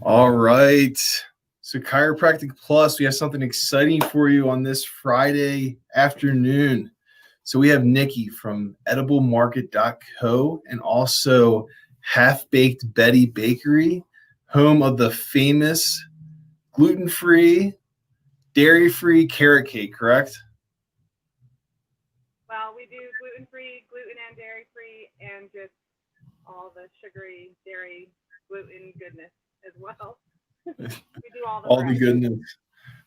All right. So Chiropractic Plus, we have something exciting for you on this Friday afternoon. So we have Nikki from ediblemarket.co and also Half Baked Betty Bakery, home of the famous gluten-free, dairy-free carrot cake, correct? Well, we do gluten-free, gluten and dairy-free, and just all the sugary, dairy, gluten goodness as well. We do all the All the goodness.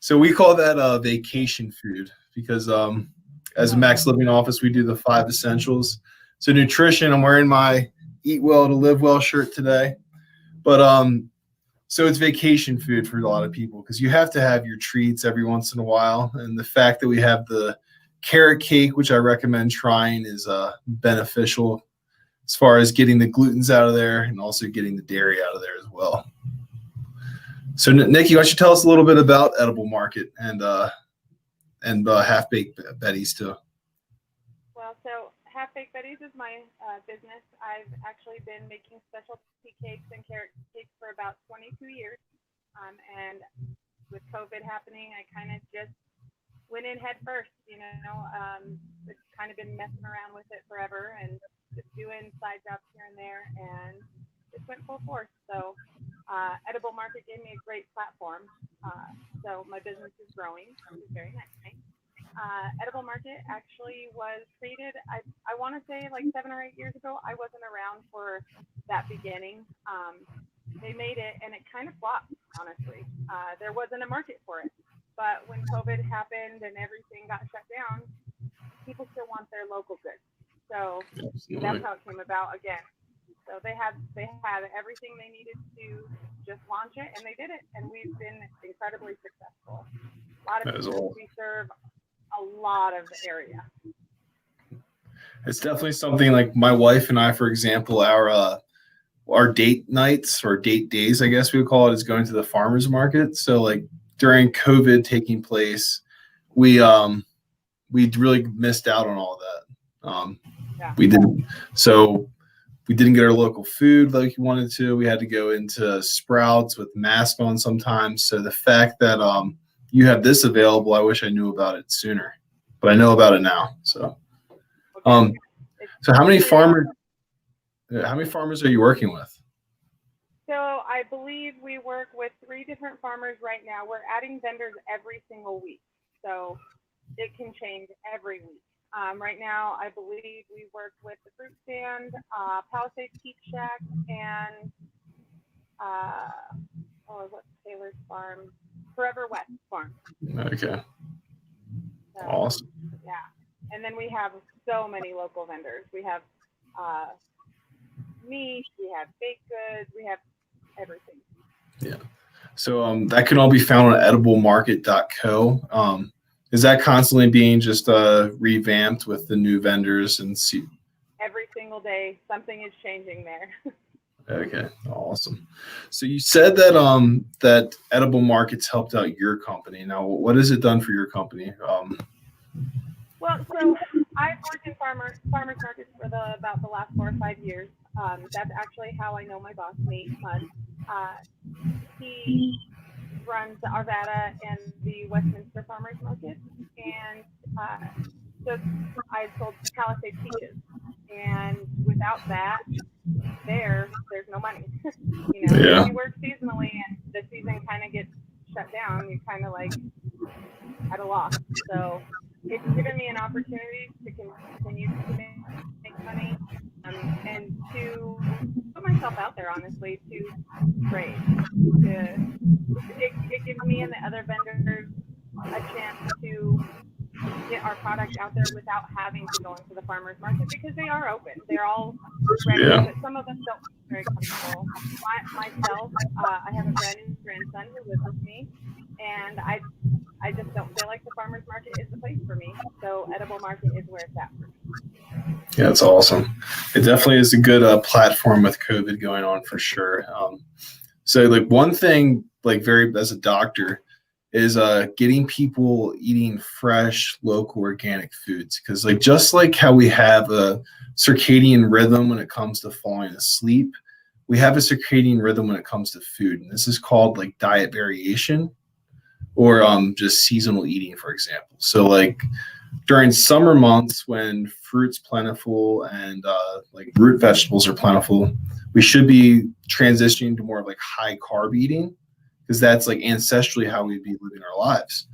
So we call that vacation food because as a Max Living office, we do the 5 essentials. So nutrition, I'm wearing my Eat Well to Live Well shirt today. But so it's vacation food for a lot of people because you have to have your treats every once in a while. And the fact that we have the carrot cake, which I recommend trying, is beneficial as far as getting the glutens out of there and also getting the dairy out of there as well. So Nikki, why don't you tell us a little bit about Edible Market and Half Baked Betty's too? Well, so Half Baked Betty's is my business. I've actually been making specialty cakes and carrot cakes for about 22 years. And with COVID happening, I kind of just went in head first, it's kind of been messing around with it forever and just doing side jobs here and there, and just went full force. So Edible Market gave me a great platform. So my business is growing, which is very nice. Edible Market actually was created, I want to say like 7 or 8 years ago. I wasn't around for that beginning. They made it and it kind of flopped, honestly. There wasn't a market for it. But when COVID happened and everything got shut down, people still want their local goods. So that's how it came about again. So they had everything they needed to just launch it, and they did it. And we've been incredibly successful. A lot of people, we serve a lot of area. It's definitely something like my wife and I, for example, our date nights or date days, I guess we would call it, is going to the farmers market. So like during COVID taking place, we really missed out on all that. We didn't get our local food like we wanted to. We had to go into Sprouts with mask on sometimes. So the fact that you have this available, I wish I knew about it sooner, but I know about it now. So, so how many farmers are you working with? So I believe we work with 3 different farmers right now. We're adding vendors every single week. So it can change every week. Right now, I believe we work with the Fruit Stand, Palisades Peach Shack, and what's Taylor's Farm? Forever West Farm. Okay. So, awesome. Yeah. And then we have so many local vendors. We have meat, we have baked goods, we have everything. Yeah. So that can all be found on ediblemarket.co. Is that constantly being just revamped with the new vendors and see? Every single day, something is changing there. Okay, awesome. So you said that that Edible Markets helped out your company. Now, what has it done for your company? Well, so I've worked in farmers markets for about the last 4 or 5 years. That's actually how I know my boss, Nate Mudd. He runs the Arvada and the Westminster Farmers Market, and so I sold Palisades peaches, and without that, there's no money. If you work seasonally and the season kind of gets shut down, you're kind of like at a loss. So it's given me an opportunity to continue to make money and to put myself out there, honestly, to trade. It gives me and the other vendors a chance to get our product out there without having to go into the farmers market because they are open. They're all ready, but some of them don't feel very comfortable. Myself, I have a brand new grandson who lives with me, and I just don't feel like the farmers market is the place for me. So Edible Market is where it's at for me. Yeah, that's awesome. It definitely is a good platform with COVID going on for sure. So like one thing, like as a doctor, is getting people eating fresh, local, organic foods. Because just like how we have a circadian rhythm when it comes to falling asleep, we have a circadian rhythm when it comes to food, and this is called like diet variation or just seasonal eating, for example. So like during summer months when fruit's plentiful and like root vegetables are plentiful, we should be transitioning to more of like high carb eating because that's like ancestrally how we'd be living our lives.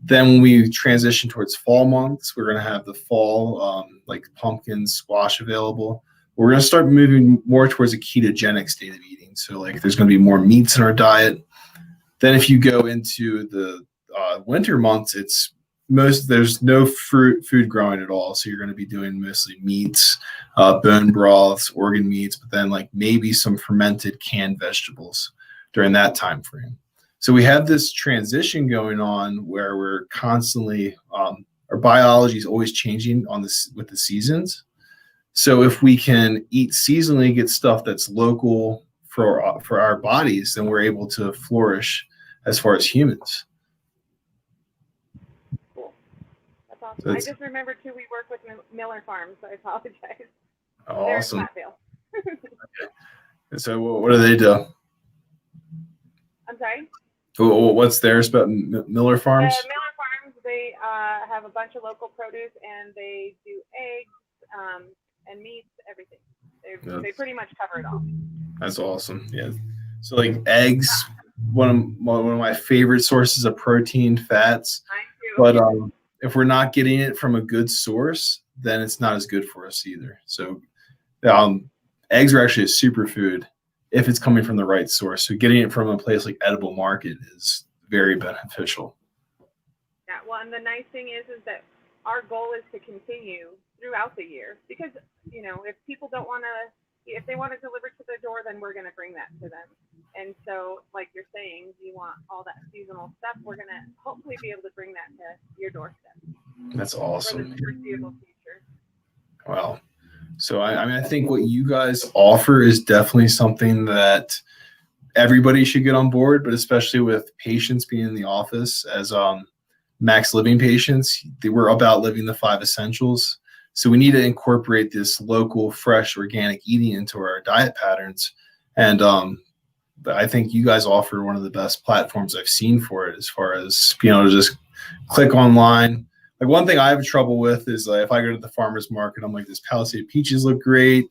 Then when we transition towards fall months, we're going to have the fall like pumpkin, squash available. We're going to start moving more towards a ketogenic state of eating. So like there's going to be more meats in our diet. Then if you go into the winter months, there's no food growing at all. So you're going to be doing mostly meats, bone broths, organ meats, but then like maybe some fermented canned vegetables during that time frame. So we have this transition going on where we're constantly our biology is always changing on this with the seasons. So if we can eat seasonally, get stuff that's local for our bodies, then we're able to flourish as far as humans. Cool. That's awesome. So I just remembered too, we work with Miller Farms, so I apologize. Awesome. Okay. So what do they do? I'm sorry? What's theirs about Miller Farms? Miller Farms, they have a bunch of local produce, and they do eggs and meats, everything. They pretty much cover it all. That's awesome. Yeah. So like eggs, one of my favorite sources of protein, fats. Mine too. But if we're not getting it from a good source, then it's not as good for us either. So eggs are actually a superfood if it's coming from the right source. So getting it from a place like Edible Market is very beneficial. Yeah, well, and the nice thing is that our goal is to continue throughout the year because, you know, if people don't want to, if they want it delivered to their door, then we're going to bring that to them. And so, like you're saying, you want all that seasonal stuff, we're going to hopefully be able to bring that to your doorstep. That's awesome. For the foreseeable future. Wow. So I think what you guys offer is definitely something that everybody should get on board, but especially with patients being in the office as max living patients, we're about living the 5 essentials. So we need to incorporate this local, fresh, organic eating into our diet patterns. And I think you guys offer one of the best platforms I've seen for it as far as being able to just click online. Like one thing I have trouble with is if I go to the farmer's market, I'm like, this Palisade peaches look great.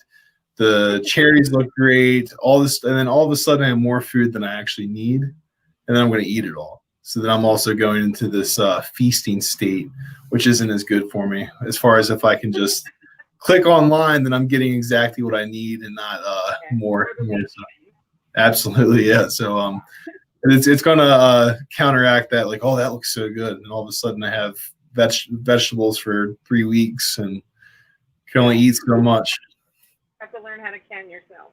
The cherries look great. All this, and then all of a sudden I have more food than I actually need. And then I'm going to eat it all. So then I'm also going into this feasting state, which isn't as good for me as far as if I can just click online, then I'm getting exactly what I need and not more stuff. Absolutely. Yeah. So it's going to counteract that. Like, oh, that looks so good. And all of a sudden I have vegetables for 3 weeks and can only eat so much. Have to learn how to can yourself.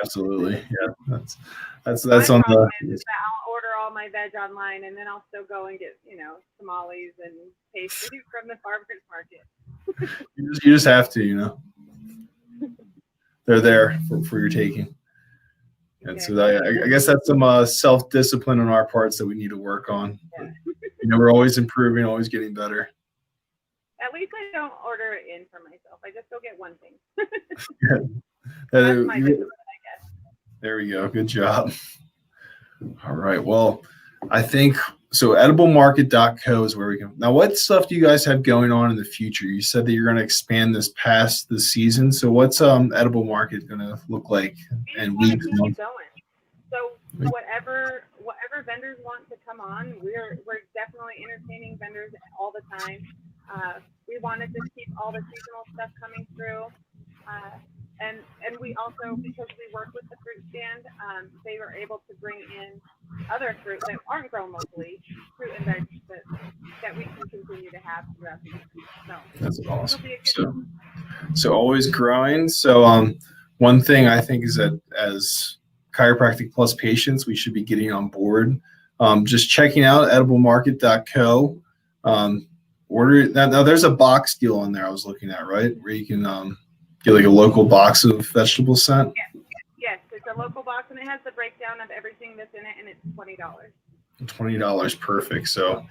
Absolutely. Yeah. That's on the. I'll order all my veg online and then I'll still go and get, tamales and pastry from the farmer's market. You just have to, they're there for your taking. And so I guess that's some self-discipline on our parts that we need to work on. Yeah. But, we're always improving, always getting better. At least I don't order it in for myself. I just go get one thing. That's my discipline, I guess. There we go. Good job. All right. Well, I think so. Ediblemarket.co is where we can. Now, what stuff do you guys have going on in the future? You said that you're going to expand this past the season. So, what's Edible Market going to look like in weeks? So, whatever vendors want to come on, we're definitely entertaining vendors all the time. We want to just keep all the seasonal stuff coming through. And we also, because we work with the fruit stand, they were able to bring in other fruit that aren't grown locally, fruit and veg that we can continue to have throughout the year. So that's awesome. So always growing. So one thing I think is that as Chiropractic Plus patients, we should be getting on board. Just checking out ediblemarket.co. Order it. Now there's a box deal on there I was looking at, right? Where you can get like a local box of vegetables sent. Yes, it's a local box and it has the breakdown of everything that's in it, and it's $20. $20, perfect. So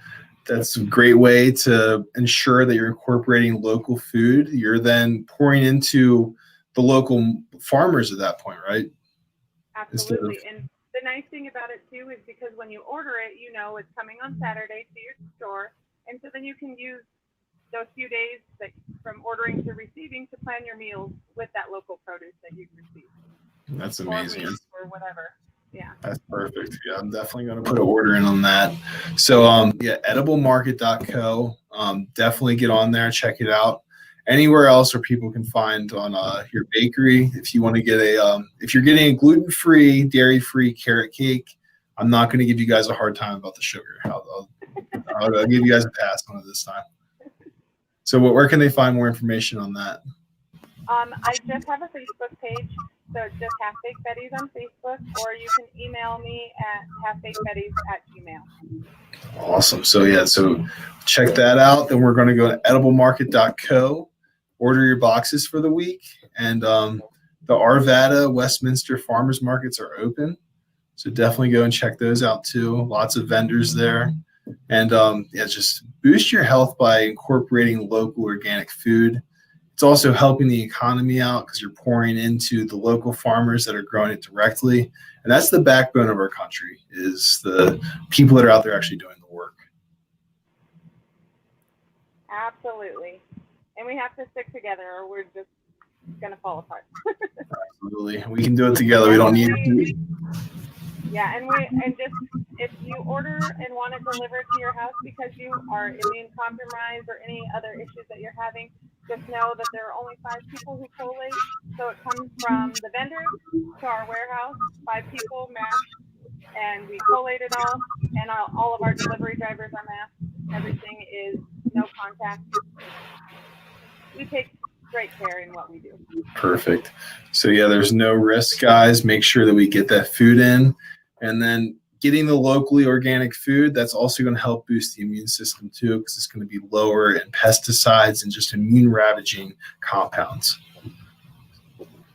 that's a great way to ensure that you're incorporating local food. You're then pouring into the local farmers at that point, right? Absolutely. And the nice thing about it too is because when you order it, you know it's coming on Saturday to your store, and so then you can use those few days that from ordering to receiving to plan your meals with that local produce that you've received. That's amazing. Or whatever. Yeah. That's perfect. Yeah, I'm definitely going to put an order in on that. So, yeah, ediblemarket.co. Definitely get on there, check it out. Anywhere else where people can find on your bakery, if you want to get if you're getting a gluten-free, dairy-free carrot cake, I'm not going to give you guys a hard time about the sugar. I'll give you guys a pass on it this time. So, where can they find more information on that? I just have a Facebook page, so it's just Half Baked Betties on Facebook, or you can email me at halfbakedbetties@gmail. Awesome. So yeah, so check that out. Then we're going to go to ediblemarket.co, order your boxes for the week, and the Arvada Westminster Farmers Markets are open. So definitely go and check those out too. Lots of vendors there. And yeah, just boost your health by incorporating local organic food. It's also helping the economy out because you're pouring into the local farmers that are growing it directly. And that's the backbone of our country, is the people that are out there actually doing the work. Absolutely. And we have to stick together or we're just going to fall apart. Absolutely. We can do it together. We don't need to. Yeah, and just if you order and want it delivered to your house because you are immune compromised or any other issues that you're having, just know that there are only 5 people who collate. So it comes from the vendor to our warehouse, 5 people masked, and we collate it all. And all of our delivery drivers are masked. Everything is no contact. We take great care in what we do. Perfect. So yeah, there's no risk, guys. Make sure that we get that food in. And then getting the locally organic food, that's also going to help boost the immune system too, because it's going to be lower in pesticides and just immune ravaging compounds.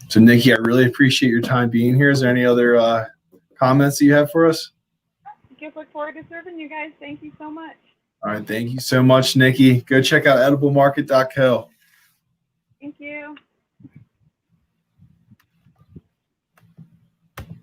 So Nikki, I really appreciate your time being here. Is there any other comments that you have for us? Just look forward to serving you guys. Thank you so much. All right. Thank you so much, Nikki. Go check out ediblemarket.co.